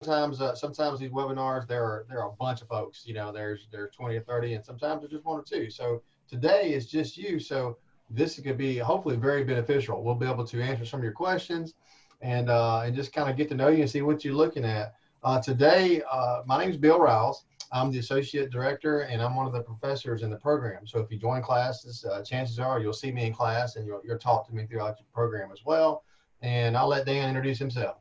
sometimes these webinars, there are a bunch of folks, there's 20 or 30, and sometimes there's just one or two. So today is just you. So this could be hopefully very beneficial. We'll be able to answer some of your questions and just kind of get to know you and see what you're looking at. Today, my name is Bill Riles. I'm the associate director, and I'm one of the professors in the program. So if you join classes, chances are you'll see me in class, and you'll talk to me throughout your program as well. And I'll let Dan introduce himself.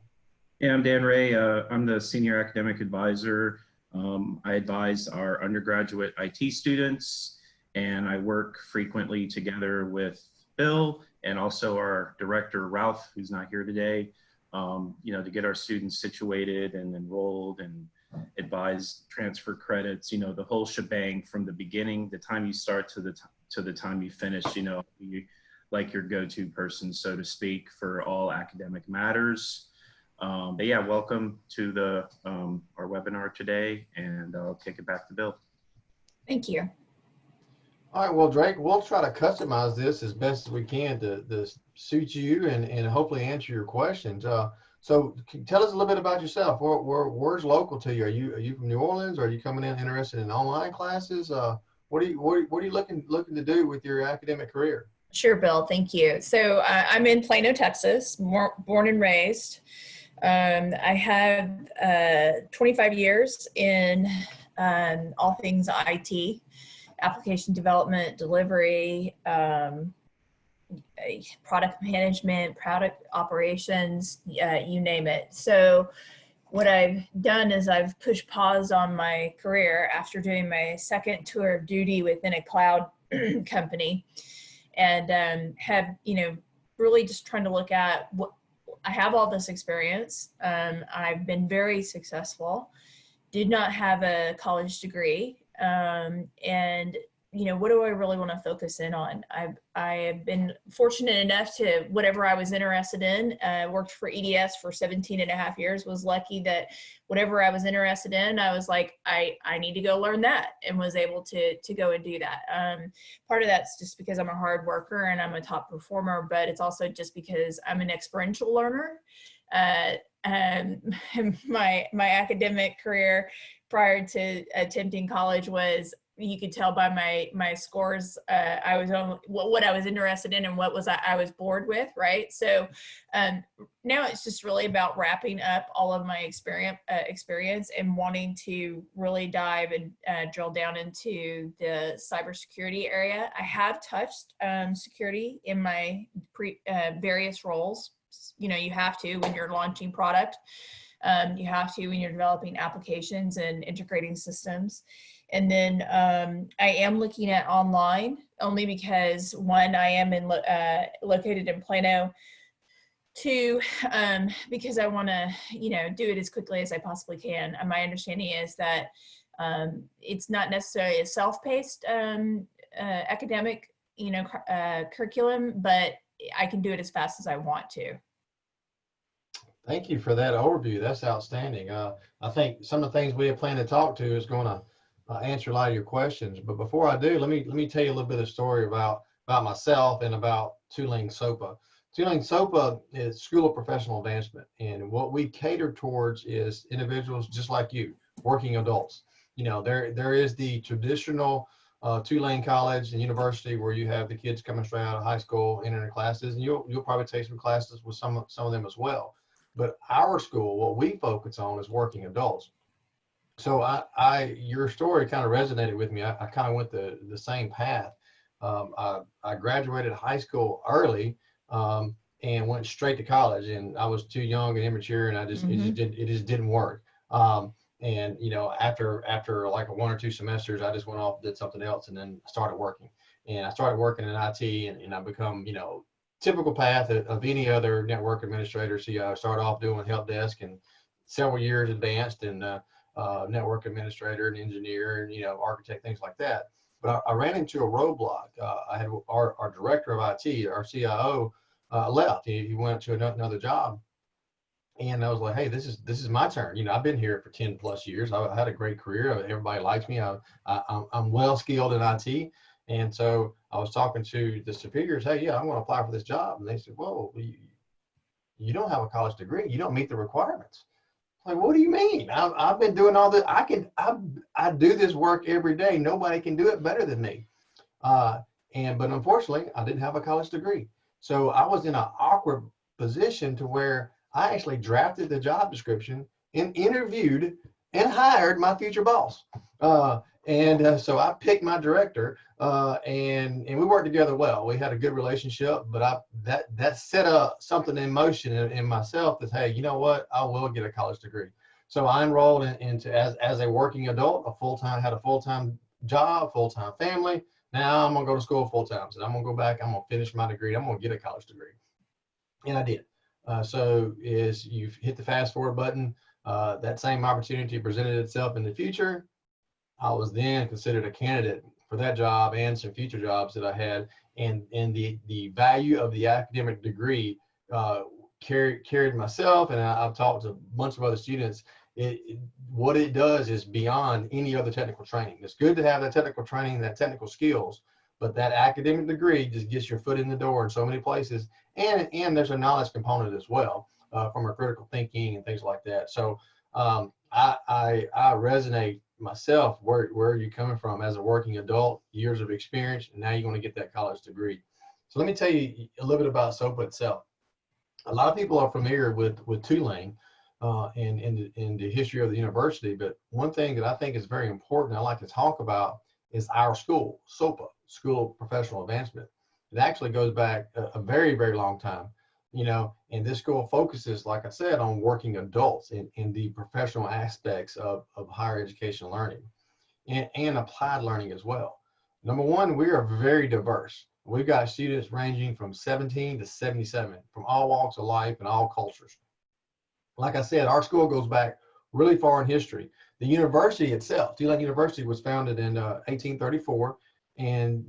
Yeah, I'm Dan Ray. I'm the senior academic advisor. I advise our undergraduate IT students, and I work frequently together with Bill and also our director, Ralph, who's not here today, to get our students situated and enrolled and advise transfer credits, the whole shebang from the beginning, the time you start to the time you finish, like your go-to person, so to speak, for all academic matters. But yeah, welcome to our webinar today, and I'll kick it back to Bill. Thank you. All right, well, Drake, we'll try to customize this as best as we can to suit you and hopefully answer your questions. So tell us a little bit about yourself. Where's local to you? Are you from New Orleans? Or are you coming in interested in online classes? What are you looking to do with your academic career? Sure, Bill. Thank you. So I'm in Plano, Texas, born and raised. I have 25 years in all things IT, application development, delivery, product management, product operations, you name it. So what I've done is I've pushed pause on my career after doing my second tour of duty within a cloud company, and have, really just trying to look at what I have all this experience. I've been very successful, did not have a college degree. And what do I really want to focus in on? I have been fortunate enough to, whatever I was interested in, worked for EDS for 17 and a half years, was lucky that whatever I was interested in, I was like, I need to go learn that, and was able to go and do that. Part of that's just because I'm a hard worker and I'm a top performer, but it's also just because I'm an experiential learner. My academic career prior to attempting college was, you could tell by my scores, I was on what I was interested in and what I was bored with, right? So now it's just really about wrapping up all of my experience and wanting to really dive and drill down into the cybersecurity area. I have touched security in my various roles. You have to when you're launching product. You have to when you're developing applications and integrating systems. And then I am looking at online only because, one, I am located in Plano. Two, because I want to, do it as quickly as I possibly can. And my understanding is that it's not necessarily a self-paced academic, curriculum, but I can do it as fast as I want to. Thank you for that overview. That's outstanding. I think some of the things we have planned to talk to is going to answer a lot of your questions. But before I do, let me tell you a little bit of story about myself and about Tulane Sopa. Tulane Sopa is School of Professional Advancement, and what we cater towards is individuals just like you, working adults. There is the traditional Tulane College and University where you have the kids coming straight out of high school, entering classes, and you'll probably take some classes with some of them as well. But our school, what we focus on is working adults. So your story kind of resonated with me. I kind of went the same path. I graduated high school early and went straight to college, and I was too young and immature, and it just didn't work. And after like 1 or 2 semesters, I just went off, did something else, and then started working. And I started working in IT, and I become typical path of any other network administrator. So I started off doing help desk, and several years advanced in network administrator and engineer and architect, things like that. But I ran into a roadblock. I had our director of IT, our CIO, left. He went to another job, and I was like, hey, this is my turn. I've been here for 10 plus years. I had a great career. Everybody likes me. I'm well skilled in IT. And so I was talking to the superiors, hey, yeah, I want to apply for this job. And they said, whoa, you don't have a college degree. You don't meet the requirements. Like, what do you mean? I've been doing all this. I do this work every day. Nobody can do it better than me. Uh, but unfortunately, I didn't have a college degree. So I was in an awkward position to where I actually drafted the job description and interviewed and hired my future boss. So I picked my director, and we worked together well. We had a good relationship, but that set up something in motion in myself that, hey, you know what? I will get a college degree. So I enrolled into as a working adult, had a full-time job, full-time family. Now I'm gonna go to school full time. So I'm gonna go back. I'm gonna finish my degree. I'm gonna get a college degree, and I did. So is you've hit the fast forward button. That same opportunity presented itself in the future. I was then considered a candidate for that job and some future jobs that I had, and the value of the academic degree carried myself, and I've talked to a bunch of other students. What it does is beyond any other technical training. It's good to have that technical training, that technical skills, but that academic degree just gets your foot in the door in so many places. And there's a knowledge component as well, from a critical thinking and things like that. So I resonate myself where are you coming from as a working adult, years of experience, and now you're going to get that college degree. So let me tell you a little bit about SOPA itself. A lot of people are familiar with Tulane in the history of the university, but one thing that I think is very important I like to talk about is our school, SOPA, School of Professional Advancement. It actually goes back a very, very long time, and this school focuses, like I said, on working adults in the professional aspects of higher education learning and applied learning as well. Number one, we are very diverse. We've got students ranging from 17 to 77 from all walks of life and all cultures. Like I said, our school goes back really far in history. The university itself, Tulane University, was founded in 1834, and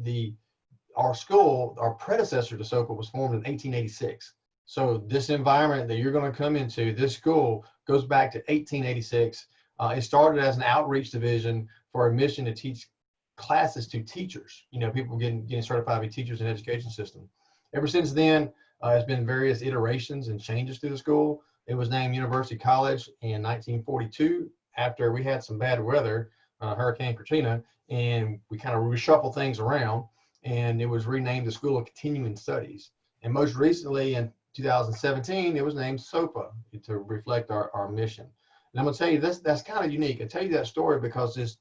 our school, our predecessor to SOPA, was formed in 1886. So this environment that you're going to come into, this school goes back to 1886. It started as an outreach division for a mission to teach classes to teachers, people getting certified to be teachers in the education system. Ever since then, there's been various iterations and changes to the school. It was named University College in 1942 after we had some bad weather, Hurricane Katrina, and we kind of reshuffled things around, and it was renamed the School of Continuing Studies. And most recently in 2017, it was named SOPA to reflect our mission. And I'm gonna tell you that's kind of unique. I tell you that story because this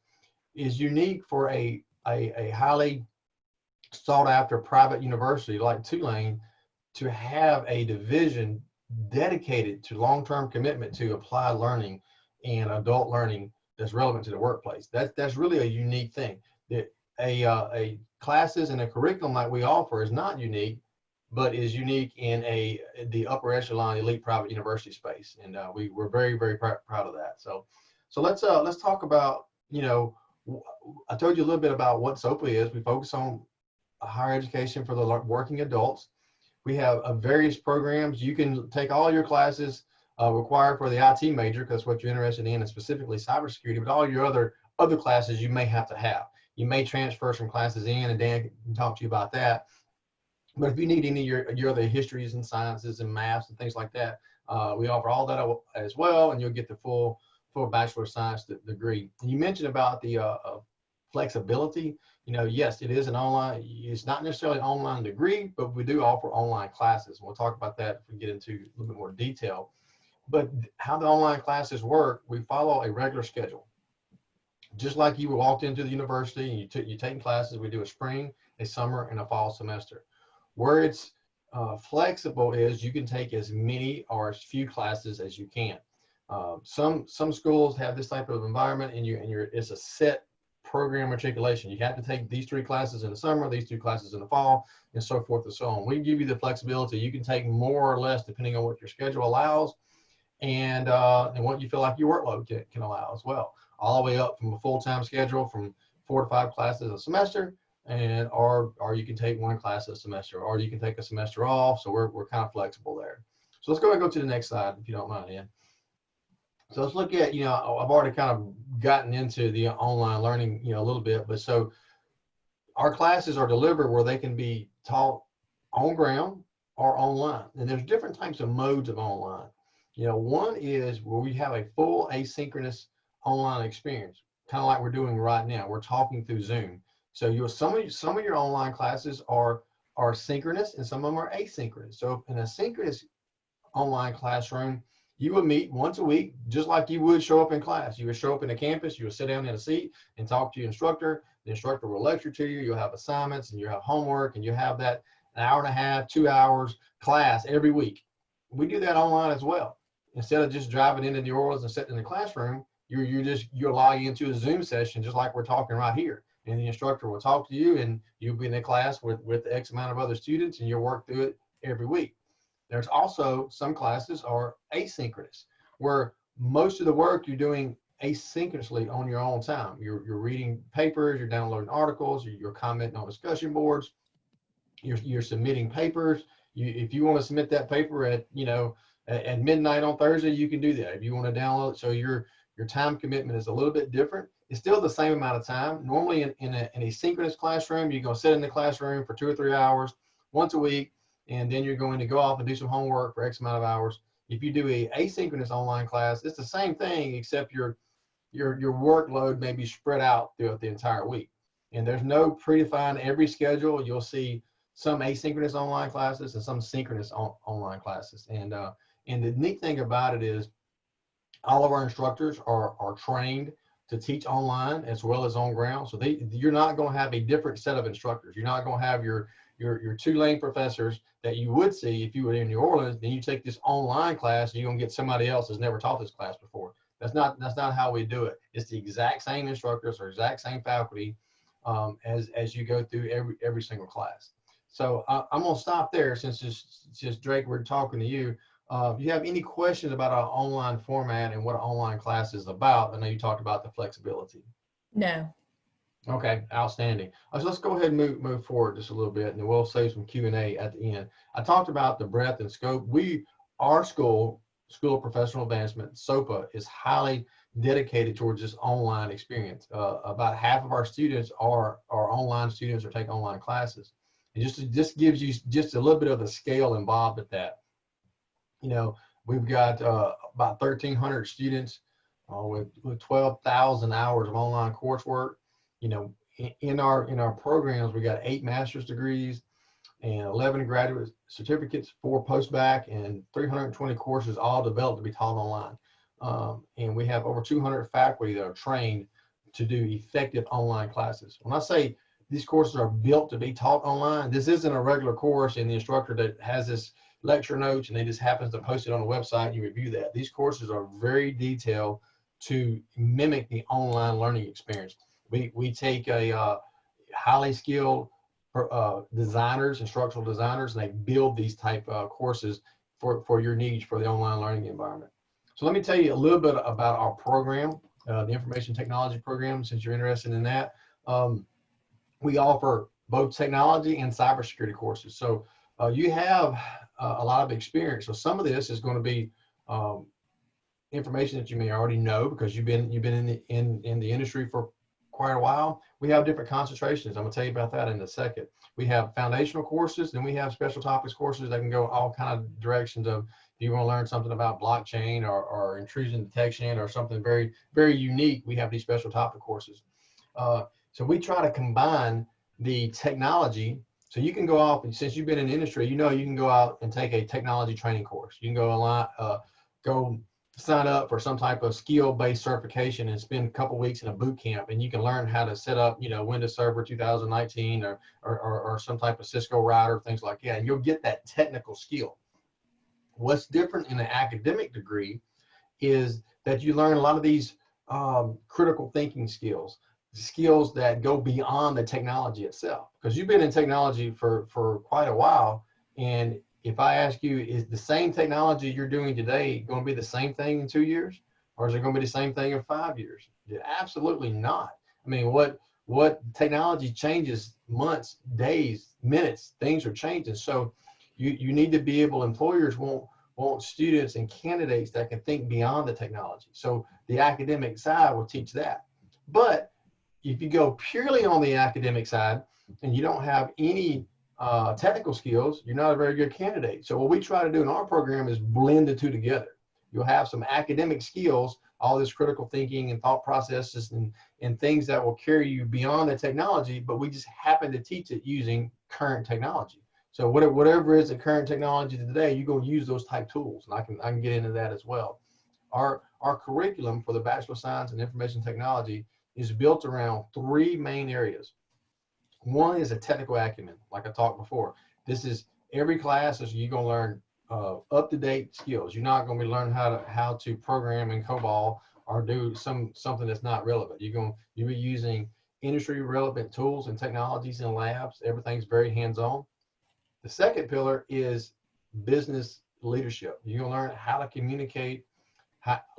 is unique for a highly sought after private university like Tulane to have a division dedicated to long-term commitment to applied learning and adult learning that's relevant to the workplace. That's really a unique thing. That a classes and a curriculum like we offer is not unique, but is unique in the upper echelon elite private university space, and we're very, very proud of that. So let's talk about, I told you a little bit about what SOPA is. We focus on higher education for the working adults. We have various programs. You can take all your classes required for the IT major, because that's what you're interested in, and specifically cybersecurity, but all your other classes you may have to have. You may transfer some classes in, and Dan can talk to you about that. But if you need any of your other histories and sciences and maths and things like that, we offer all that as well, and you'll get the full Bachelor of Science degree. And you mentioned about the flexibility. Yes, it is an online, it's not necessarily an online degree, but we do offer online classes. We'll talk about that if we get into a little bit more detail. But how the online classes work, we follow a regular schedule. Just like you walked into the university and you're taking classes, we do a spring, a summer, and a fall semester. Where it's flexible is you can take as many or as few classes as you can. Some schools have this type of environment, and it's a set program articulation. You have to take these 3 classes in the summer, these 2 classes in the fall, and so forth and so on. We give you the flexibility. You can take more or less depending on what your schedule allows, and what you feel like your workload can allow as well. All the way up from a full-time schedule from 4 to 5 classes a semester, and or you can take 1 class a semester, or you can take a semester off. So we're kind of flexible there. So let's go ahead and go to the next slide, if you don't mind, Ian. So let's look at, I've already kind of gotten into the online learning, a little bit, but so our classes are delivered where they can be taught on ground or online. And there's different types of modes of online. One is where we have a full asynchronous online experience, kind of like we're doing right now. We're talking through Zoom. So some of your online classes are synchronous and some of them are asynchronous. So in a synchronous online classroom, you would meet once a week, just like you would show up in class. You would show up in a campus, you would sit down in a seat and talk to your instructor. The instructor will lecture to you. You'll have assignments and you have homework and you have that an hour and a half, 2 hours class every week. We do that online as well. Instead of just driving into New Orleans and sitting in the classroom, you're logging into a Zoom session just like we're talking right here. And the instructor will talk to you and you'll be in a class with X amount of other students and you'll work through it every week. There's also some classes are asynchronous, where most of the work you're doing asynchronously on your own time. You're reading papers, you're downloading articles, you're commenting on discussion boards, you're submitting papers. If you want to submit that paper at midnight on Thursday, you can do that. If you want to download it, so your time commitment is a little bit different. It's still the same amount of time. Normally in a synchronous classroom, you're going to sit in the classroom for 2 or 3 hours once a week, and then you're going to go off and do some homework for X amount of hours. If you do a asynchronous online class, it's the same thing, except your workload may be spread out throughout the entire week. And there's no predefined every schedule. You'll see some asynchronous online classes and some synchronous online classes. And the neat thing about it is all of our instructors are trained to teach online as well as on ground. So you're not going to have a different set of instructors. You're not going to have your Tulane professors that you would see if you were in New Orleans. Then you take this online class, and you're going to get somebody else that's never taught this class before. That's not how we do it. It's the exact same instructors or exact same faculty as you go through every single class. So I'm going to stop there since just Drake, we're talking to you. If you have any questions about our online format and what an online class is about, I know you talked about the flexibility. No. Okay, outstanding. So let's go ahead and move forward just a little bit, and then we'll save some Q&A at the end. I talked about the breadth and scope. Our School of Professional Advancement, Sopa, is highly dedicated towards this online experience. About half of our students are online students or take online classes. And just gives you just a little bit of the scale involved with that. We've got about 1,300 students with 12,000 hours of online coursework. In our programs, we got 8 master's degrees and 11 graduate certificates, 4 post-bac, and 320 courses all developed to be taught online. And we have over 200 faculty that are trained to do effective online classes. When I say these courses are built to be taught online, this isn't a regular course and the instructor that has this lecture notes and they just happens to post it on the website and you review that. These courses are very detailed to mimic the online learning experience. We take a highly skilled designers, instructional designers, and they build these type of courses for your needs for the online learning environment. So let me tell you a little bit about our program, the information technology program, since you're interested in that. We offer both technology and cybersecurity courses. So you have a lot of experience. So some of this is going to be information that you may already know because you've been in the industry for quite a while. We have different concentrations. I'm going to tell you about that in a second. We have foundational courses, then we have special topics courses that can go all kind of directions of if you want to learn something about blockchain or intrusion detection or something very, very unique. We have these special topic courses. So we try to combine the technology. So you can go off, and since you've been in the industry, you can go out and take a technology training course. You can go sign up for some type of skill-based certification and spend a couple weeks in a boot camp, and you can learn how to set up, Windows Server 2019 or some type of Cisco router, things like that, and you'll get that technical skill. What's different in an academic degree is that you learn a lot of these critical thinking skills that go beyond the technology itself, because you've been in technology for quite a while. And if I ask you, is the same technology you're doing today going to be the same thing in 2 years, or is it going to be the same thing in 5 years? Yeah, absolutely not. I mean, what technology changes months, days, minutes, things are changing. So you need to be able, employers want students and candidates that can think beyond the technology. So the academic side will teach that. But if you go purely on the academic side and you don't have any technical skills, you're not a very good candidate. So what we try to do in our program is blend the two together. You'll have some academic skills, all this critical thinking and thought processes and things that will carry you beyond the technology, but we just happen to teach it using current technology. So whatever is the current technology today, you're going to use those type tools. And I can get into that as well. Our curriculum for the Bachelor of Science in Information Technology is built around 3 main areas. One is a technical acumen, like I talked before. This is every class is you're going to learn up-to-date skills. You're not going to be learning how to program in COBOL or do something that's not relevant. You'll be using industry relevant tools and technologies in labs. Everything's very hands-on. The second pillar is business leadership. You're going to learn how to communicate,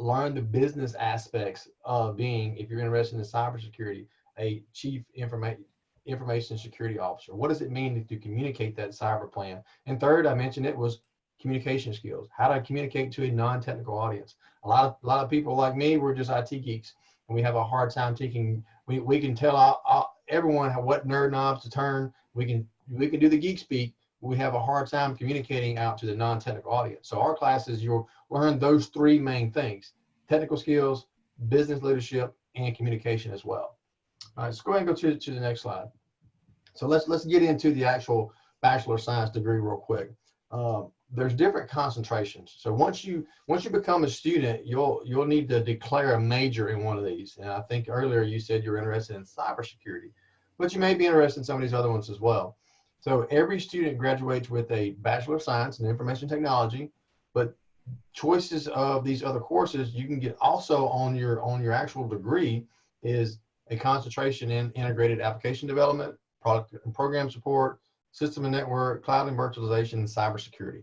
learn the business aspects of being, if you're interested in cybersecurity, a chief information security officer. What does it mean to communicate that cyber plan? And third, I mentioned it was communication skills, how to communicate to a non-technical audience. A lot of people like me, we're just IT geeks, and we have a hard time teaching. We can tell everyone what nerd knobs to turn. We can do the geek speak. We have a hard time communicating out to the non-technical audience. So our classes, you'll learn those 3 main things: technical skills, business leadership, and communication as well. All right, let's go ahead and go to the next slide. So let's get into the actual Bachelor of Science degree real quick. There's different concentrations. So once you become a student, you'll need to declare a major in one of these. And I think earlier you said you're interested in cybersecurity, but you may be interested in some of these other ones as well. So every student graduates with a Bachelor of Science in Information Technology, but choices of these other courses you can get also on your actual degree is a concentration in integrated application development, product and program support, system and network, cloud and virtualization, and cybersecurity.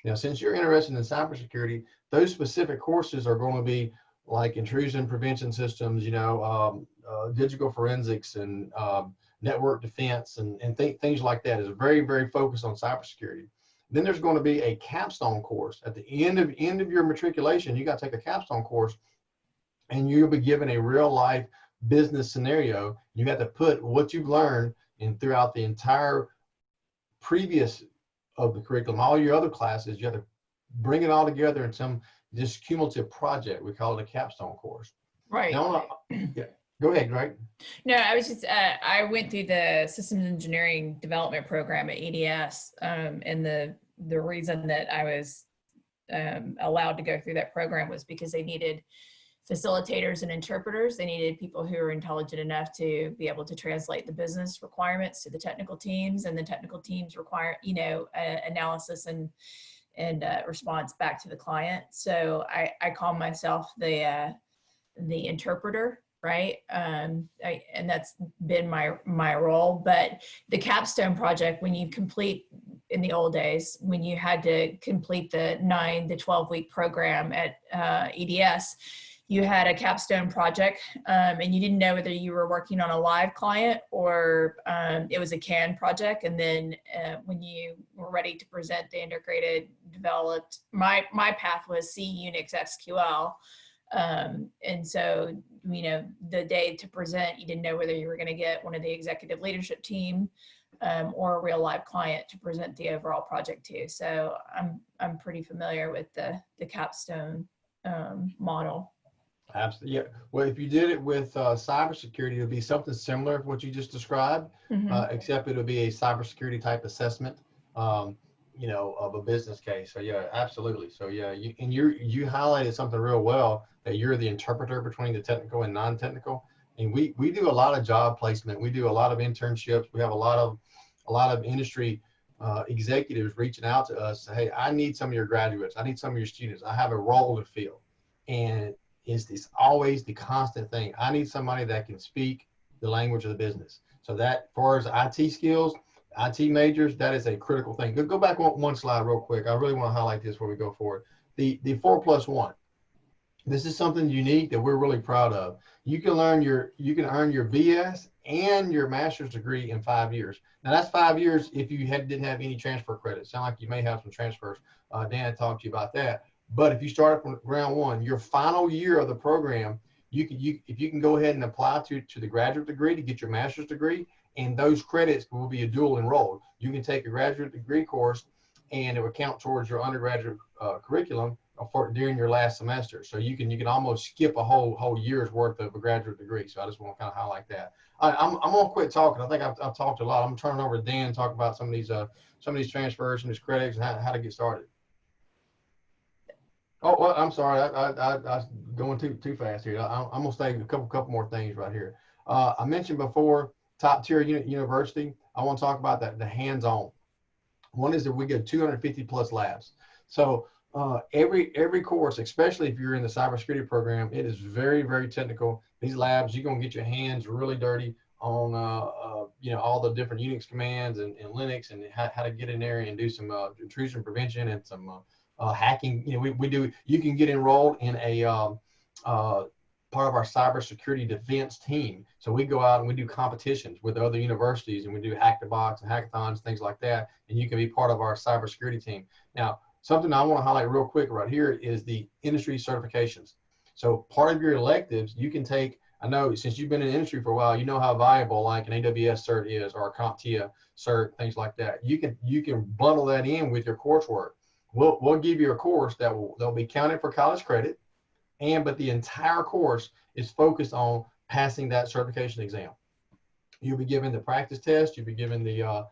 Now, since you're interested in cybersecurity, those specific courses are going to be like intrusion prevention systems, digital forensics, and network defense, and things like that. Is very, very focused on cybersecurity. Then there's going to be a capstone course at the end of your matriculation. You got to take a capstone course, and you'll be given a real life business scenario. You have to put what you've learned in throughout the entire previous of the curriculum, all your other classes. You have to bring it all together in this cumulative project. We call it a capstone course. Right. Now, yeah, go ahead, Greg. No, I was just, I went through the systems engineering development program at EDS, and the reason that I was allowed to go through that program was because they needed facilitators and interpreters. They needed people who are intelligent enough to be able to translate the business requirements to the technical teams, and the technical teams require, analysis and response back to the client. So I call myself the interpreter, right? And that's been my role. But the capstone project, when you complete, in the old days, when you had to complete the 9 to 12 week program at EDS, you had a capstone project, and you didn't know whether you were working on a live client or it was a CAN project. And then when you were ready to present the integrated developed, my path was C, Unix, SQL. And so, the day to present, you didn't know whether you were going to get one of the executive leadership team or a real live client to present the overall project to. So I'm pretty familiar with the capstone model. Absolutely. Yeah. Well, if you did it with cybersecurity, it would be something similar to what you just described, except it would be a cybersecurity type assessment, of a business case. So yeah, absolutely. So yeah, you highlighted something real well, that you're the interpreter between the technical and non-technical. And we do a lot of job placement. We do a lot of internships. We have a lot of industry executives reaching out to us. Hey, I need some of your graduates. I need some of your students. I have a role to fill. And it's always the constant thing. I need somebody that can speak the language of the business. So that, for as IT skills, IT majors, that is a critical thing. Go back one slide real quick. I really want to highlight this before we go forward. The 4+1. This is something unique that we're really proud of. You can earn your BS and your master's degree in 5 years. Now that's 5 years if you didn't have any transfer credits. Sound like you may have some transfers. Dan talked to you about that. But if you start from ground one, your final year of the program, if you can go ahead and apply to the graduate degree to get your master's degree, and those credits will be a dual enrolled. You can take a graduate degree course, and it will count towards your undergraduate curriculum during your last semester. So you can almost skip a whole year's worth of a graduate degree. So I just want to kind of highlight that. I'm gonna quit talking. I think I've talked a lot. I'm turning over to Dan to talk about some of these transfers, some of these credits, and how to get started. Oh, well, I'm sorry. I going too fast here. I'm gonna say a couple more things right here. I mentioned before top tier university. I want to talk about the hands-on. One is that we get 250 plus labs. So every course, especially if you're in the cybersecurity program, it is very technical. These labs, you're gonna get your hands really dirty on all the different Unix commands and Linux, and how to get in there and do some intrusion prevention and some hacking. We do. You can get enrolled in a part of our cybersecurity defense team. So we go out and we do competitions with other universities, and we do hack the box and hackathons, things like that. And you can be part of our cybersecurity team. Now, something I want to highlight real quick right here is the industry certifications. So part of your electives, you can take. I know since you've been in the industry for a while, you know how valuable like an AWS cert is, or a CompTIA cert, things like that. You can bundle that in with your coursework. We'll give you a course that'll be counted for college credit, but the entire course is focused on passing that certification exam. You'll be given the practice test, you'll be given the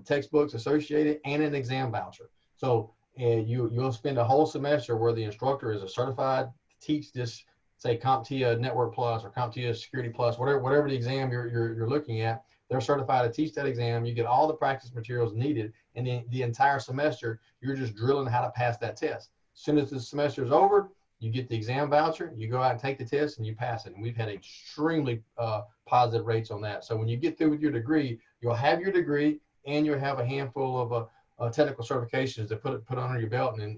textbooks associated, and an exam voucher. So you'll spend a whole semester where the instructor is a certified to teach this, say CompTIA Network Plus or CompTIA Security Plus, whatever the exam you're looking at. They're certified to teach that exam. You get all the practice materials needed, and then the entire semester you're just drilling how to pass that test. As soon as the semester is over, you get the exam voucher, you go out and take the test, and you pass it. And we've had extremely positive rates on that. So when you get through with your degree, you'll have your degree, and you'll have a handful of technical certifications to put under your belt and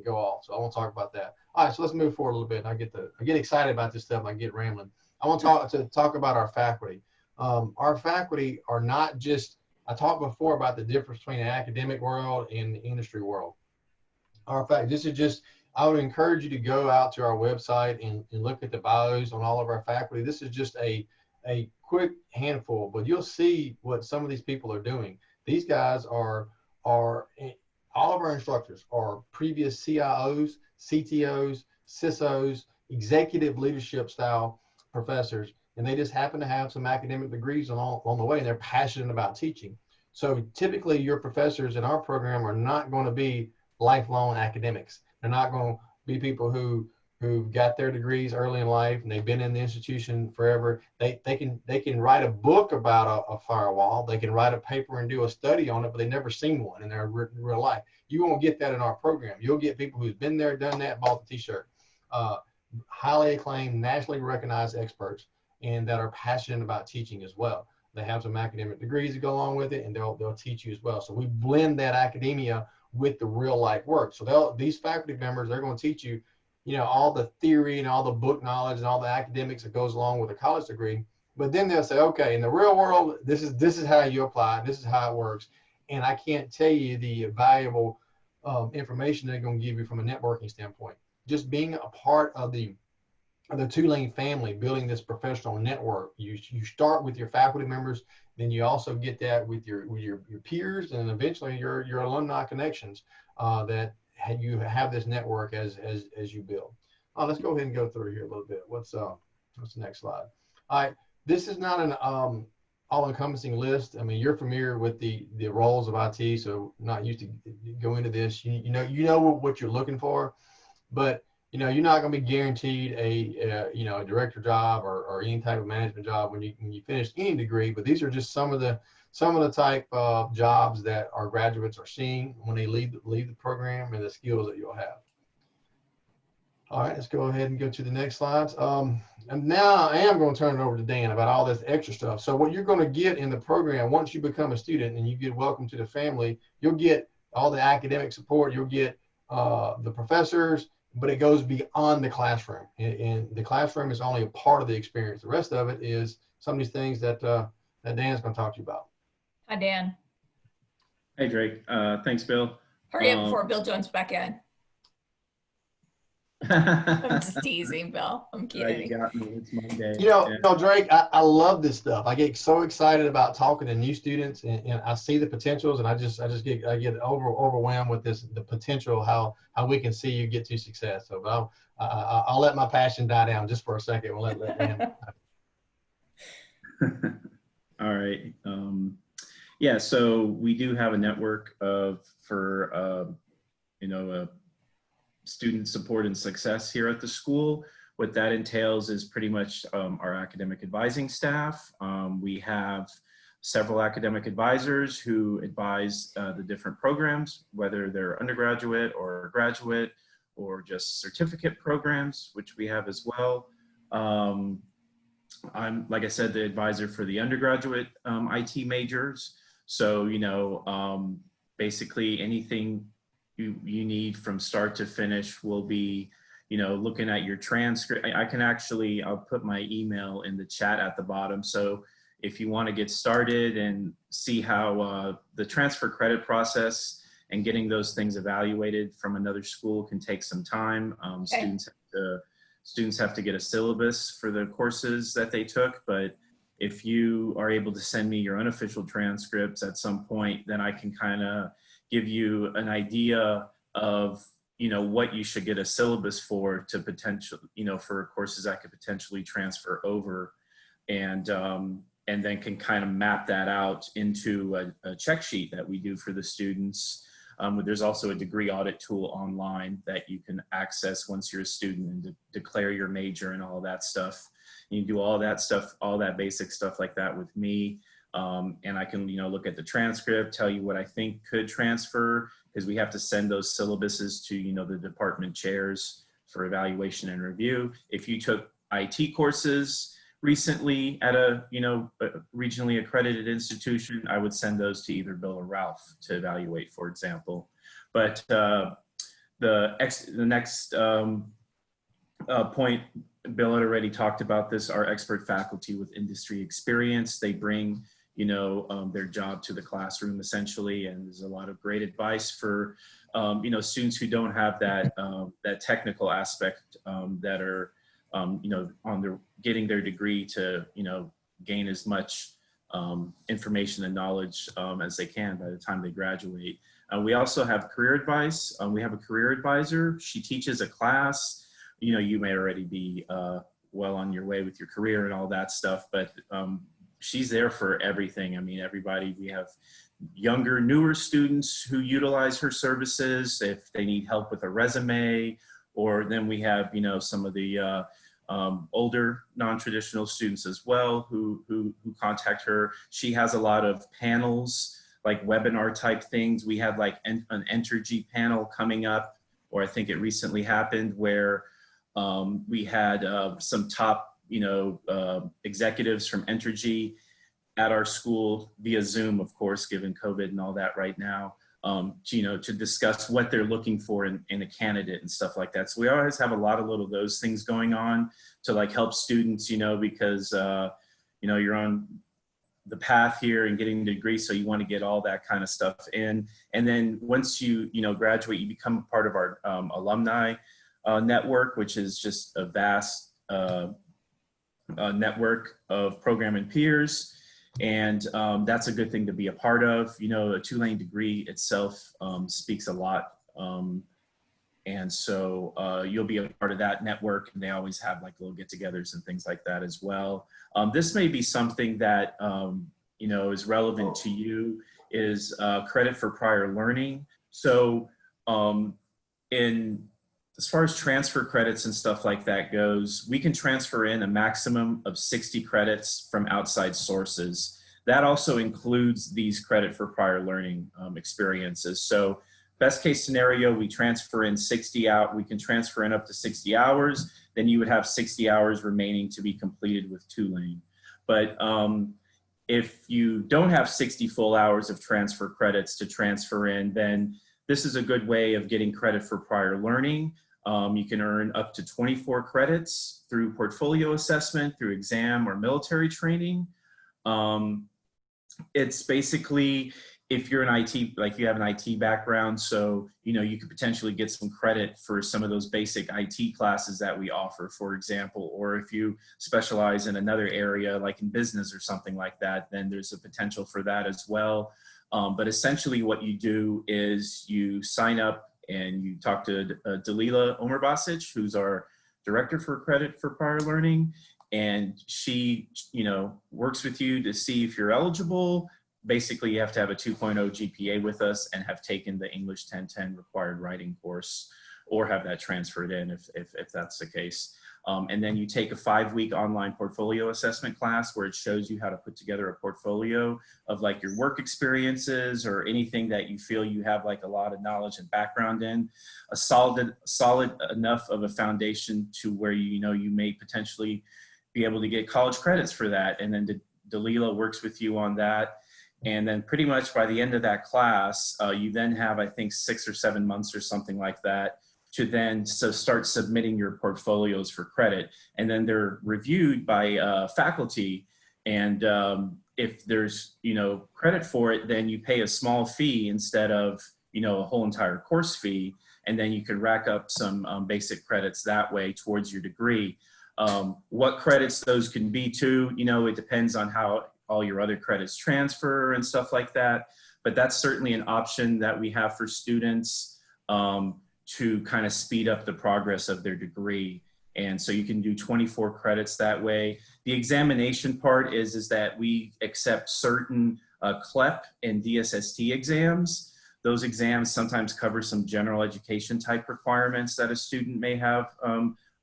go off. So I want to talk about that. All right, so let's move forward a little bit. I get excited about this stuff. I get rambling. I want to talk about our faculty. Our faculty are not just. I talked before about the difference between the academic world and the industry world. This is just. I would encourage you to go out to our website and look at the bios on all of our faculty. This is just a quick handful, but you'll see what some of these people are doing. These guys are all of our instructors are previous CIOs, CTOs, CISOs, executive leadership style professors, and they just happen to have some academic degrees on the way, and they're passionate about teaching. So typically your professors in our program are not going to be lifelong academics. They're not going to be people who've got their degrees early in life and they've been in the institution forever. They can write a book about a firewall. They can write a paper and do a study on it, but they've never seen one in their real life. You won't get that in our program. You'll get people who's been there, done that, bought the t-shirt. Highly acclaimed, nationally recognized experts, and that are passionate about teaching as well. They have some academic degrees to go along with it, and they'll teach you as well. So we blend that academia with the real life work. So these faculty members, they're going to teach you, all the theory and all the book knowledge and all the academics that goes along with a college degree. But then they'll say, okay, in the real world, this is how you apply it. This is how it works. And I can't tell you the valuable information they're going to give you from a networking standpoint. Just being a part of the Tulane family, building this professional network. You start with your faculty members, then you also get that with your peers, and eventually your alumni connections that you have this network as you build. Let's go ahead and go through here a little bit. What's the next slide? All right, this is not an all-encompassing list. I mean, you're familiar with the roles of IT, so not used to go into this. You know what you're looking for, but you're not going to be guaranteed a director job or any type of management job when you finish any degree. But these are just some of the type of jobs that our graduates are seeing when they leave the program, and the skills that you'll have. All right, let's go ahead and go to the next slides. And now I am going to turn it over to Dan about all this extra stuff. So what you're going to get in the program once you become a student and you get welcome to the family, you'll get all the academic support. You'll get the professors. But it goes beyond the classroom, and the classroom is only a part of the experience. The rest of it is some of these things that Dan's going to talk to you about. Hi, Dan. Hey, Drake. Thanks, Bill. Hurry up before Bill joins back in. I'm just teasing, Bill. I'm You kidding. got me. It's Monday. Drake, I love this stuff. I get so excited about talking to new students, and I see the potentials, and I get overwhelmed with the potential, how we can see you get to success. So I'll let my passion die down just for a second. We'll let him. All right. Yeah, so we do have a network for student support and success here at the school. What that entails is pretty much our academic advising staff. We have several academic advisors who advise the different programs, whether they're undergraduate or graduate or just certificate programs, which we have as well. I'm, like I said, the advisor for the undergraduate IT majors. So, basically anything you need from start to finish will be, looking at your transcript. I'll put my email in the chat at the bottom. So if you want to get started and see how the transfer credit process and getting those things evaluated from another school can take some time. Okay. Students have to get a syllabus for the courses that they took, but if you are able to send me your unofficial transcripts at some point, then I can kind of give you an idea of, what you should get a syllabus for to potential, for courses that could potentially transfer over, and then can kind of map that out into a check sheet that we do for the students. There's also a degree audit tool online that you can access once you're a student and declare your major and all of that stuff. You can do all that stuff, all that basic stuff like that with me. And I can, look at the transcript, tell you what I think could transfer, because we have to send those syllabuses to, the department chairs for evaluation and review. If you took IT courses recently at a regionally accredited institution, I would send those to either Bill or Ralph to evaluate, for example. But the next point, Bill had already talked about this, our expert faculty with industry experience. They bring their job to the classroom essentially, and there's a lot of great advice for students who don't have that that technical aspect, that are on their getting their degree to gain as much information and knowledge as they can by the time they graduate. We also have career advice. We have a career advisor. She teaches a class. You may already be well on your way with your career and all that stuff, but she's there for everything. I mean, everybody, we have younger, newer students who utilize her services if they need help with a resume, or then we have, some of the older non-traditional students as well who contact her. She has a lot of panels, like webinar type things. We had like an Entergy panel coming up, or I think it recently happened, where we had some top executives from Entergy at our school via Zoom, of course, given COVID and all that right now, to discuss what they're looking for in a candidate and stuff like that. So we always have a lot of those things going on to like help students, because, you're on the path here and getting a degree, so you want to get all that kind of stuff in. And then once you, graduate, you become a part of our alumni network, which is just a vast network of program and peers. And that's a good thing to be a part of. A Tulane degree itself speaks a lot. And so you'll be a part of that network, and they always have like little get-togethers and things like that as well. This may be something that, is relevant to you, is credit for prior learning. So as far as transfer credits and stuff like that goes, we can transfer in a maximum of 60 credits from outside sources. That also includes these credit for prior learning experiences. So best case scenario, we transfer in 60 out. We can transfer in up to 60 hours. Then you would have 60 hours remaining to be completed with Tulane. But if you don't have 60 full hours of transfer credits to transfer in, then this is a good way of getting credit for prior learning. You can earn up to 24 credits through portfolio assessment, through exam or military training. It's basically, if you're an IT, like you have an IT background, so, you know, you could potentially get some credit for some of those basic IT classes that we offer, for example, or if you specialize in another area, like in business or something like that, then there's a potential for that as well. But essentially what you do is you sign up and you talk to Dalila Omerbasic, who's our director for credit for prior learning. And she, you know, works with you to see if you're eligible. Basically, you have to have a 2.0 GPA with us and have taken the English 1010 required writing course, or have that transferred in if that's the case. And then you take a 5-week online portfolio assessment class where it shows you how to put together a portfolio of like your work experiences or anything that you feel you have like a lot of knowledge and background in, a solid enough of a foundation to where you know you may potentially be able to get college credits for that. And then Dalila works with you on that. And then pretty much by the end of that class, you then have, I think, 6 or 7 months or something like that to then start submitting your portfolios for credit. And then they're reviewed by faculty. And if there's, you know, credit for it, then you pay a small fee instead of, you know, a whole entire course fee. And then you can rack up some basic credits that way towards your degree. What credits those can be too, you know, it depends on how all your other credits transfer and stuff like that. But that's certainly an option that we have for students to kind of speed up the progress of their degree. And so you can do 24 credits that way. The examination part is that we accept certain CLEP and DSST exams. Those exams sometimes cover some general education type requirements that a student may have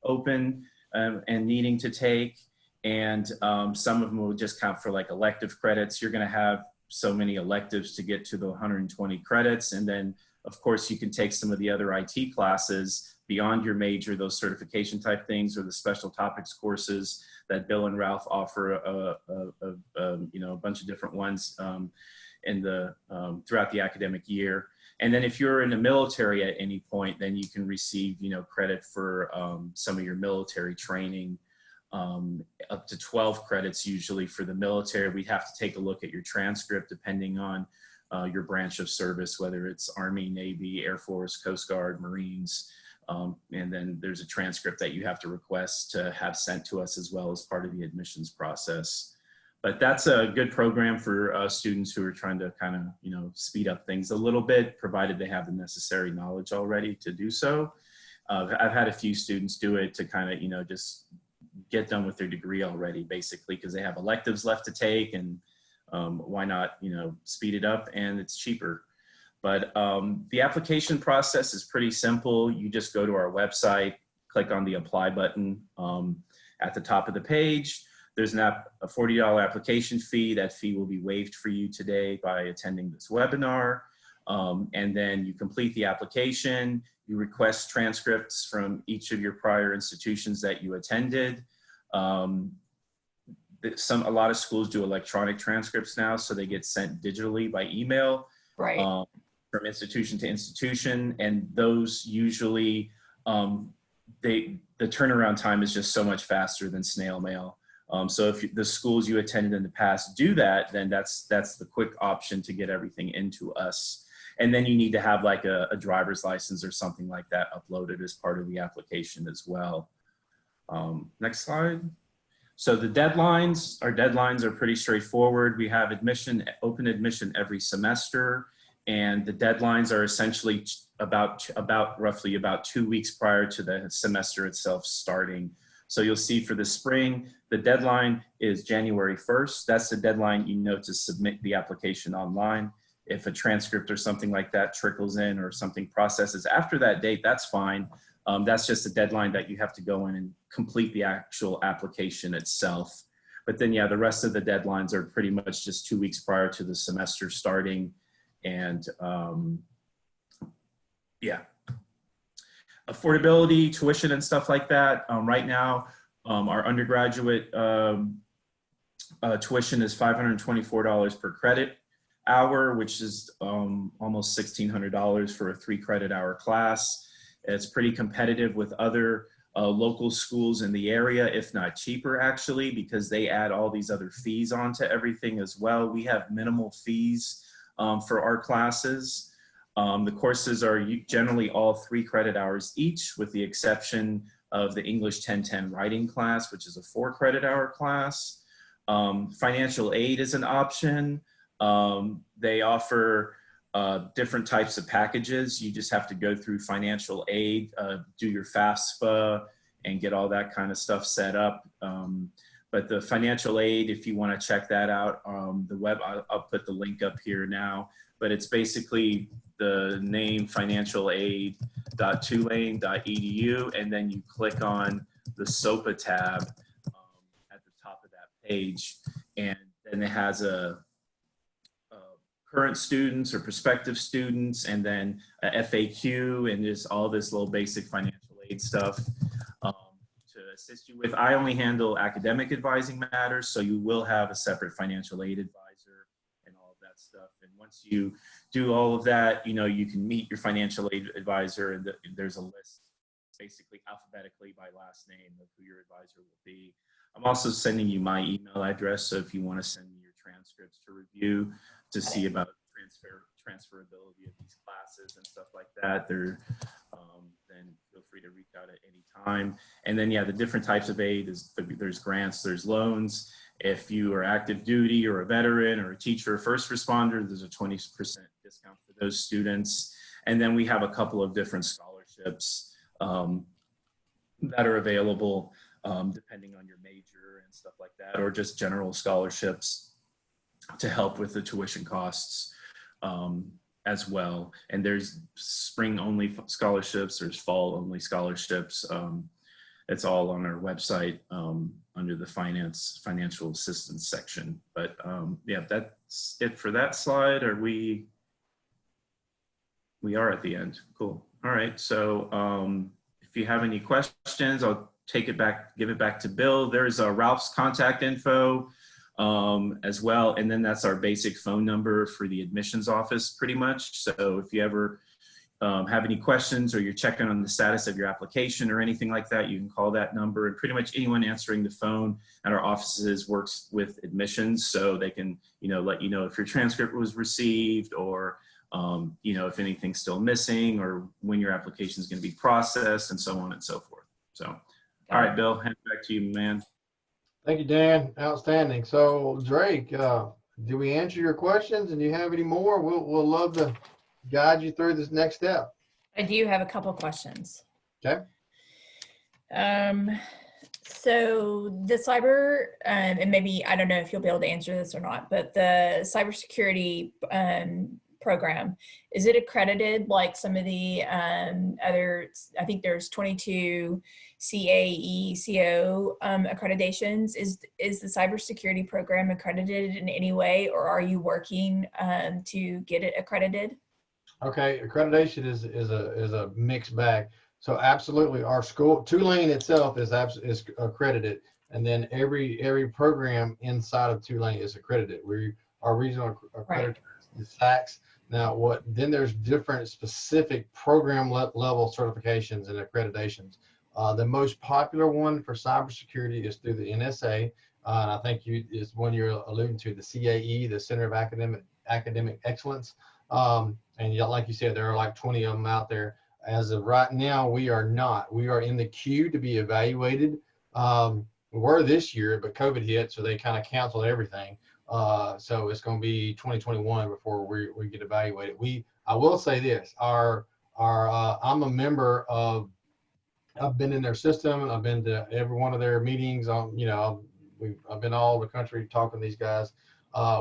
open and needing to take. And some of them will just count for like elective credits. You're going to have so many electives to get to the 120 credits. And then, of course, you can take some of the other IT classes beyond your major, those certification type things, or the special topics courses that Bill and Ralph offer, you know, a bunch of different ones in the throughout the academic year. And then if you're in the military at any point, then you can receive, you know, credit for some of your military training. Up to 12 credits usually for the military. We'd have to take a look at your transcript depending on your branch of service, whether it's Army, Navy, Air Force, Coast Guard, Marines. And then there's a transcript that you have to request to have sent to us as well as part of the admissions process. But that's a good program for students who are trying to kind of, you know, speed up things a little bit, provided they have the necessary knowledge already to do so. I've had a few students do it to kind of, you know, just get done with their degree already, basically, because they have electives left to take, and why not, you know, speed it up, and it's cheaper. But the application process is pretty simple. You just go to our website, click on the apply button at the top of the page. There's a $40 application fee. That fee will be waived for you today by attending this webinar. And then you complete the application. You request transcripts from each of your prior institutions that you attended. A lot of schools do electronic transcripts now, so they get sent digitally by email. Right. From institution to institution, and those usually, the turnaround time is just so much faster than snail mail. So if the schools you attended in the past do that, then that's the quick option to get everything into us. And then you need to have like a driver's license or something like that uploaded as part of the application as well. Next slide. So the deadlines, our deadlines are pretty straightforward. We have open admission every semester, and the deadlines are essentially roughly about 2 weeks prior to the semester itself starting. So you'll see for the spring, the deadline is January 1st. That's the deadline, you know, to submit the application online. If a transcript or something like that trickles in or something processes after that date, that's fine. That's just a deadline that you have to go in and complete the actual application itself. But then, yeah, the rest of the deadlines are pretty much just 2 weeks prior to the semester starting. And yeah. Affordability, tuition and stuff like that. Right now, our undergraduate tuition is $524 per credit hour, which is almost $1,600 for a 3 credit hour class. It's pretty competitive with other local schools in the area, if not cheaper actually, because they add all these other fees onto everything as well. We have minimal fees for our classes. The courses are generally all 3 credit hours each, with the exception of the English 1010 writing class, which is a 4 credit hour class. Financial aid is an option. They offer different types of packages. You just have to go through financial aid, do your FAFSA, and get all that kind of stuff set up. But the financial aid, if you want to check that out, the web, I'll put the link up here now, but it's basically the name financialaid.tulane.edu, and then you click on the Sopa tab at the top of that page, and then it has a current students or prospective students, and then a FAQ, and just all this little basic financial aid stuff to assist you with. I only handle academic advising matters, so you will have a separate financial aid advisor and all of that stuff. And once you do all of that, you can meet your financial aid advisor, and there's a list basically alphabetically by last name of who your advisor will be. I'm also sending you my email address, so if you want to send me your transcripts to review to see about transferability of these classes and stuff like that, then feel free to reach out at any time. And then, the different types of aid is there's grants, there's loans. If you are active duty or a veteran or a teacher or first responder, there's a 20% discount for those students. And then we have a couple of different scholarships that are available depending on your major and stuff like that, or just general scholarships to help with the tuition costs as well. And there's spring only scholarships, there's fall only scholarships. It's all on our website under the financial assistance section. But that's it for that slide. We are at the end. Cool. All right. So if you have any questions, I'll give it back to Bill. There's Ralph's contact info as well. And then that's our basic phone number for the admissions office pretty much. So if you ever have any questions or you're checking on the status of your application or anything like that, you can call that number, and pretty much anyone answering the phone at our offices works with admissions, so they can, let you know if your transcript was received, or if anything's still missing, or when your application is going to be processed, and so on and so forth. So, all right, Bill, hand it back to you, man. Thank you, Dan. Outstanding. So, Drake, did we answer your questions? And do you have any more? We'll love to guide you through this next step. I do have a couple questions. Okay. So the cyber, and maybe, I don't know if you'll be able to answer this or not, but the cybersecurity program, is it accredited like some of the other, I think there's 22 CAE/CO accreditations. Is the cybersecurity program accredited in any way, or are you working to get it accredited? Okay, accreditation is a mixed bag. So absolutely, our school, Tulane itself is accredited, and then every program inside of Tulane is accredited. Our regional accreditor is SACS. Now, then there's different specific program level certifications and accreditations. The most popular one for cybersecurity is through the NSA, and I think is one you're alluding to, the CAE, the Center of Academic Excellence. And like you said, there are like 20 of them out there. As of right now, we are not. We are in the queue to be evaluated. We were this year, but COVID hit, so they kind of canceled everything. So it's going to be 2021 before we get evaluated. I will say this: I'm a member of. I've been in their system. I've been to every one of their meetings. I've been all over the country talking to these guys.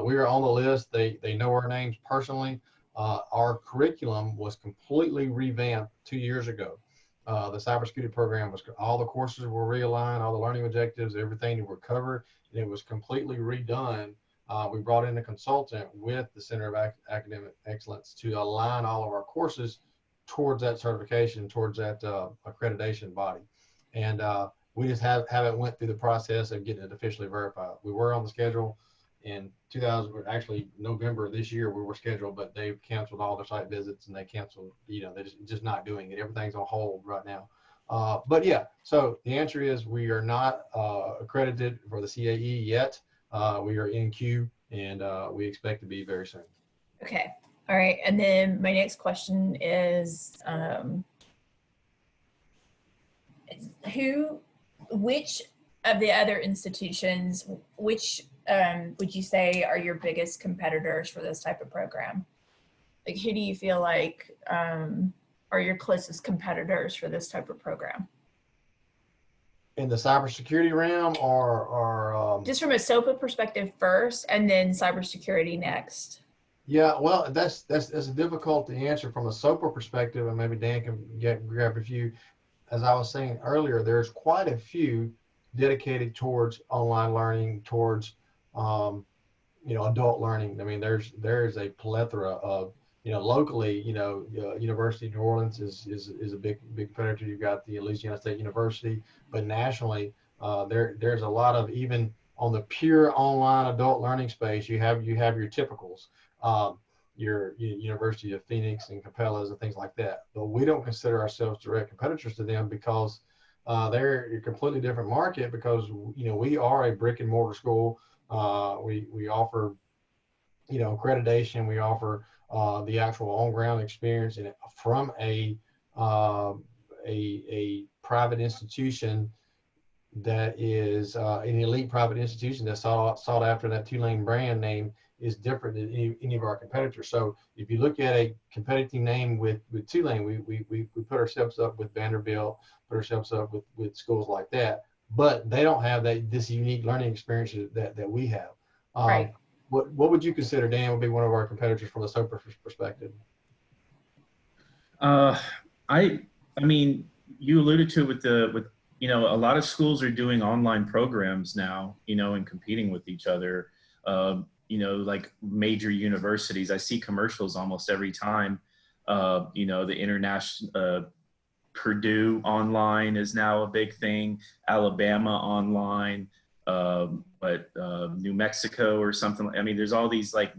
We are on the list. They know our names personally. Our curriculum was completely revamped 2 years ago. The cybersecurity program all the courses were realigned, all the learning objectives, everything were covered, and it was completely redone. We brought in a consultant with the Center of Academic Excellence to align all of our courses towards that certification, towards that accreditation body. And we just haven't went through the process of getting it officially verified. We were on the schedule in actually November of this year. We were scheduled, but they've canceled all their site visits, and they canceled, they're just not doing it. Everything's on hold right now. But yeah, so the answer is we are not accredited for the CAE yet. We are in queue, and we expect to be very soon. Okay. All right. And then my next question is, which of the other institutions, which would you say are your biggest competitors for this type of program? Like, who do you feel like are your closest competitors for this type of program? In the cybersecurity realm, or Just from a SOPA perspective first, and then cybersecurity next. yeah, well, that's a difficult to answer from a SOPA perspective, and maybe Dan can grab a few. As I was saying earlier, there's quite a few dedicated towards online learning, towards adult learning. I mean, there's a plethora of, locally, University of New Orleans is a big competitor. You've got the Louisiana State University, but nationally, there's a lot of, even on the pure online adult learning space, you have your typicals, your University of Phoenix and Capella's and things like that. But we don't consider ourselves direct competitors to them because they're a completely different market, because we are a brick and mortar school. We offer, accreditation. We offer the actual on-ground experience, and from a private institution that is an elite private institution that's sought after. That Tulane brand name is different than any of our competitors. So if you look at a competing name with Tulane, we put ourselves up with Vanderbilt, put ourselves up with schools like that, but they don't have this unique learning experience that we have. Right. What would you consider, Dan, would be one of our competitors from a SOPA perspective? I mean, you alluded to with a lot of schools are doing online programs now, and competing with each other. Like major universities, I see commercials almost every time. The international Purdue online is now a big thing. Alabama online. But New Mexico or something. I mean, there's all these like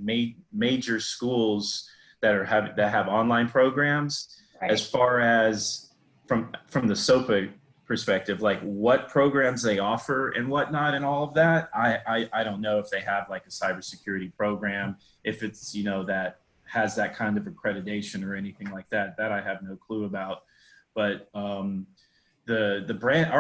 major schools that have online programs. Right. As far as from the SOPA perspective, like what programs they offer and whatnot and all of that, I don't know if they have like a cybersecurity program, if it's that has that kind of accreditation or anything like that. That I have no clue about. But the brand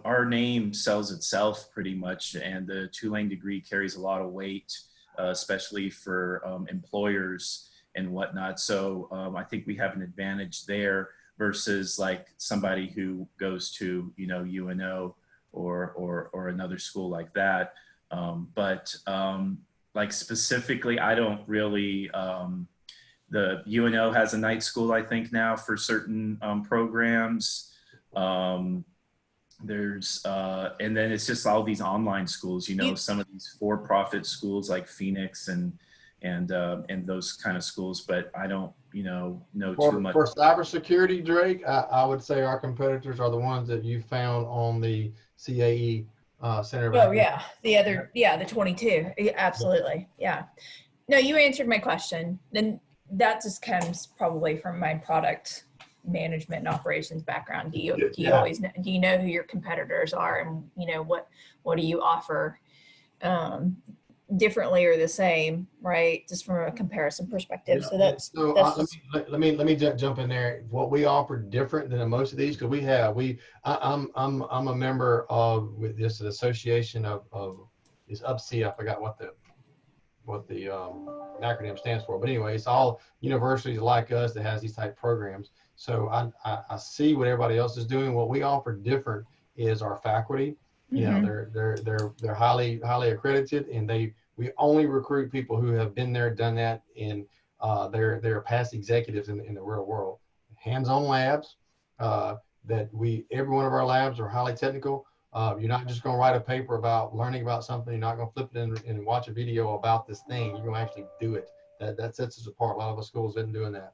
our name sells itself pretty much, and the Tulane degree carries a lot of weight, especially for employers and whatnot. So I think we have an advantage there versus like somebody who goes to UNO or another school like that. But like specifically, I don't really. The UNO has a night school, I think, now for certain programs. There's and then it's just all these online schools, some of these for-profit schools like Phoenix and those kind of schools, but I don't know too much. For cybersecurity, Drake, I would say our competitors are the ones that you found on the CAE Center. Oh yeah, the 22. Absolutely, yeah. No, you answered my question. Then that just comes probably from my product management and operations background. Do you always know, do you know who your competitors are, and what do you offer differently or the same, right? Just from a comparison perspective. Yeah. So let me jump in there. What we offer different than most of these, because I'm a member of this association of this UPSI. I forgot what the acronym stands for, but anyway, it's all universities like us that has these type of programs. So I see what everybody else is doing. What we offer different is our faculty. They're highly accredited, and we only recruit people who have been there, done that, and they're past executives in the real world. Hands-on labs. Every one of our labs are highly technical. You're not just going to write a paper about learning about something. You're not going to flip it in and watch a video about this thing. You're going to actually do it. That sets us apart. A lot of our schools isn't doing that.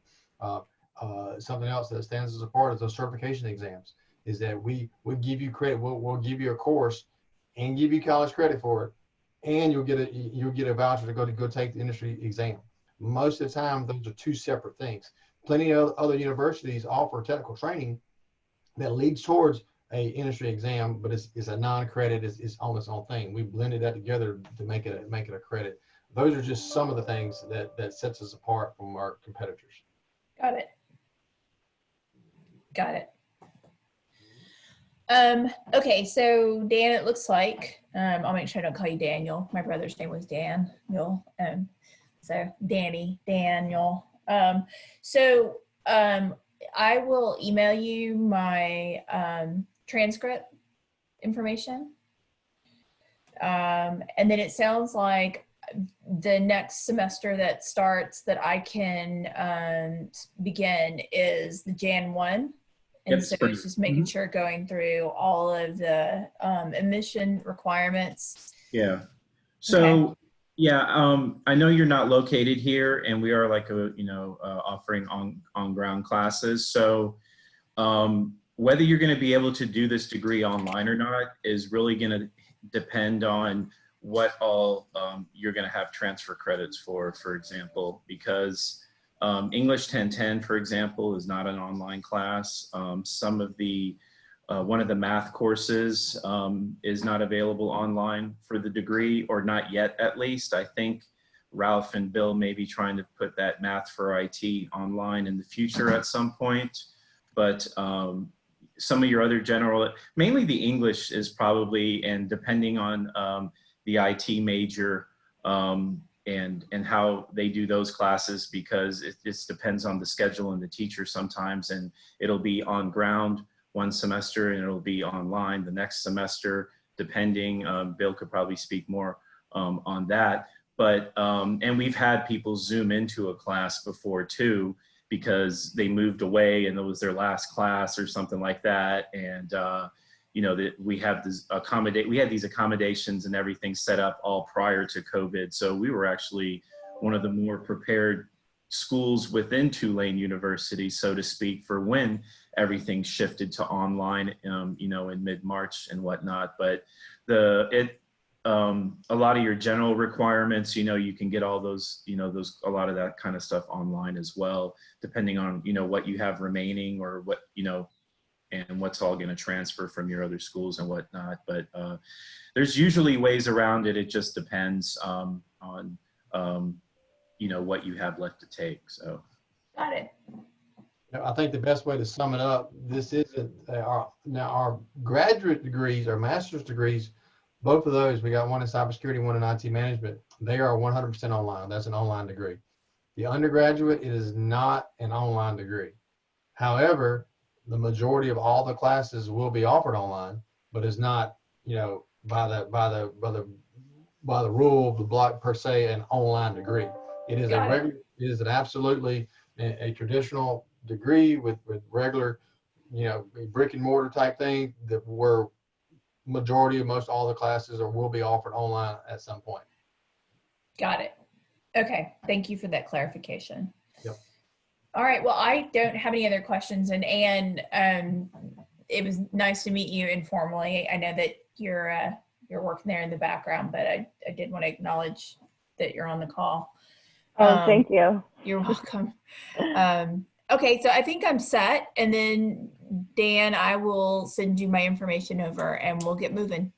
Something else that stands us apart is those certification exams. Is that we give you credit. We'll give you a course and give you college credit for it, and you'll get a voucher to go take the industry exam. Most of the time, those are two separate things. Plenty of other universities offer technical training that leads towards a industry exam, but it's a non-credit, it's on its own thing. We blended that together to make it a credit. those are just some of the things that sets us apart from our competitors. Got it. Got it. Okay, so Dan, it looks like, I'll make sure I don't call you Daniel. My brother's name was Daniel. So Danny, Daniel. I will email you my transcript information. And then it sounds like the next semester that starts that I can begin is the Jan 1. And Yep, so spring. it's just making sure going through all of the admission requirements. Yeah. So, yeah, I know you're not located here, and we are like offering on ground classes. So, whether you're going to be able to do this degree online or not is really going to depend on what all you're going to have transfer credits for example, because English 1010, for example, is not an online class. Some of the one of the math courses is not available online for the degree, or not yet at least. I think Ralph and Bill may be trying to put that math for IT online in the future at some point. But some of your other general, mainly the English is probably, and depending on the IT major and how they do those classes, because it just depends on the schedule and the teacher sometimes, and it'll be on ground one semester and it'll be online the next semester, depending. Bill could probably speak more on that. But, and we've had people Zoom into a class before too, because they moved away and it was their last class or something like that. And, that we have this we had these accommodations and everything set up all prior to COVID. So we were actually one of the more prepared schools within Tulane University, so to speak, for when everything shifted to online, in mid-March and whatnot. But a lot of your general requirements, you can get all those, a lot of that kind of stuff online as well, depending on, what you have remaining or what, and what's all going to transfer from your other schools and whatnot. But there's usually ways around it. It just depends on, what you have left to take. So. Got it. I think the best way to sum it up, this isn't our graduate degrees, our master's degrees, both of those, we got one in cybersecurity, one in IT management. They are 100% online. That's an online degree. The undergraduate, it is not an online degree. However, the majority of all the classes will be offered online, but it's not, by the rule of the block per se, an online degree. It is it is an absolutely a traditional degree with regular, brick and mortar type thing that where majority of most all the classes will be offered online at some point. Got it. Okay. Thank you for that clarification. Yep. All right. Well, I don't have any other questions. And Anne, it was nice to meet you informally. I know that you're working there in the background, but I did want to acknowledge that you're on the call. Oh, thank you. You're welcome. Okay, so I think I'm set. And then Dan, I will send you my information over and we'll get moving.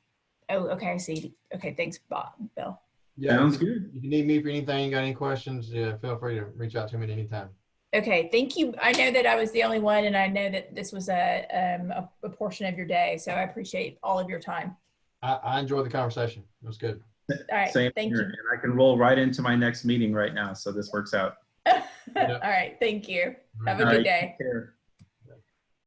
Oh, okay, I see. Okay, thanks, Bill. Yeah, sounds good. If you need me for anything, got any questions, feel free to reach out to me at any time. Okay, thank you. I know that I was the only one, and I know that this was a portion of your day, so I appreciate all of your time. I enjoyed the conversation. It was good. All right, thank you. And I can roll right into my next meeting right now, so this works out. All right, thank you. Have a good day. Take care.